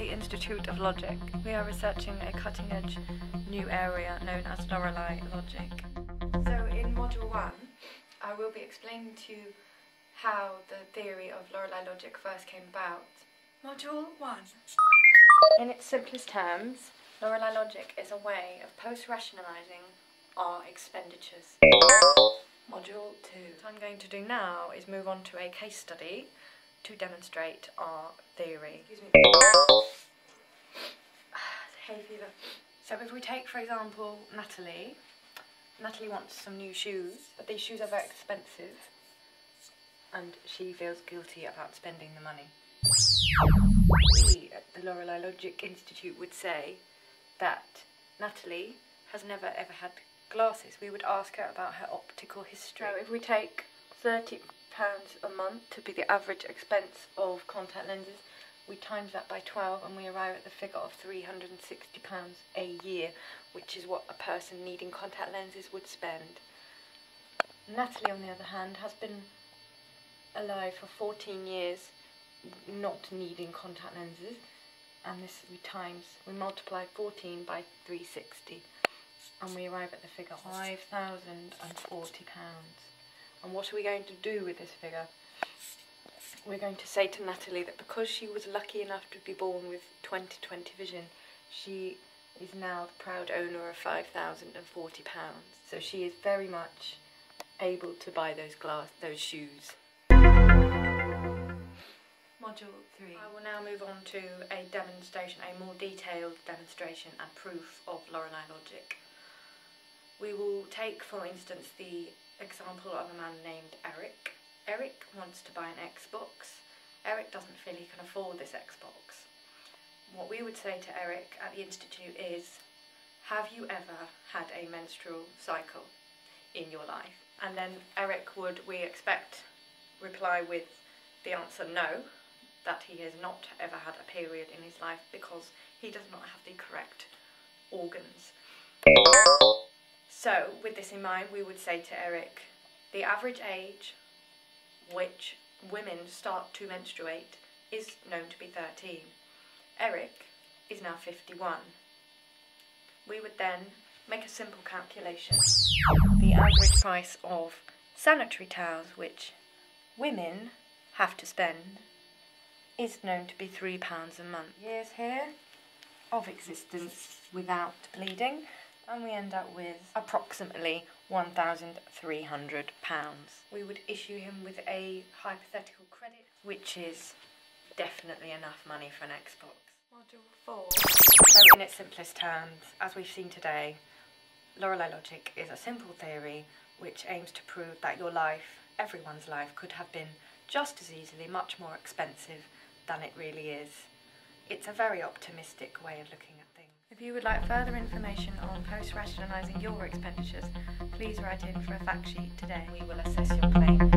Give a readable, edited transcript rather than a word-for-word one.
the Institute of Logic. We are researching a cutting-edge new area known as Lorelei logic. So in Module 1, I will be explaining to you how the theory of Lorelei logic first came about. Module 1. In its simplest terms, Lorelei logic is a way of post-rationalising our expenditures. Module 2. What I'm going to do now is move on to a case study to demonstrate our theory. Excuse me. Hay fever. So if we take, for example, Nathalie. Natalie wants some new shoes, but these shoes are very expensive and she feels guilty about spending the money. We at the Lorelei Logic Institute would say that Nathalie has never ever had glasses. We would ask her about her optical history. So if we take £30 a month to be the average expense of contact lenses, we times that by 12 and we arrive at the figure of £360 a year, which is what a person needing contact lenses would spend. Nathalie, on the other hand, has been alive for 14 years not needing contact lenses, and this we multiply 14 by 360 and we arrive at the figure £5,040. And what are we going to do with this figure? We're going to say to Nathalie that because she was lucky enough to be born with 20/20 vision, she is now the proud owner of £5,040. So she is very much able to buy those shoes. Module 3. I will now move on to a demonstration, a more detailed demonstration and proof of Lorelei logic. We will take, for instance, the example of a man named Eric. Eric wants to buy an Xbox. Eric doesn't feel he can afford this Xbox. What we would say to Eric at the Institute is, have you ever had a menstrual cycle in your life? And then Eric would, we expect, reply with the answer no, that he has not ever had a period in his life because he does not have the correct organs. So, with this in mind, we would say to Eric, the average age which women start to menstruate is known to be 13. Eric is now 51. We would then make a simple calculation. The average price of sanitary towels which women have to spend is known to be £3 a month. Years here of existence without bleeding, and we end up with approximately £1,300. We would issue him with a hypothetical credit, which is definitely enough money for an Xbox. Module 4. So in its simplest terms, as we've seen today, Lorelei logic is a simple theory which aims to prove that your life, everyone's life, could have been just as easily much more expensive than it really is. It's a very optimistic way of looking at things. If you would like further information on post-rationalising your expenditures, please write in for a fact sheet today. We will assess your claim.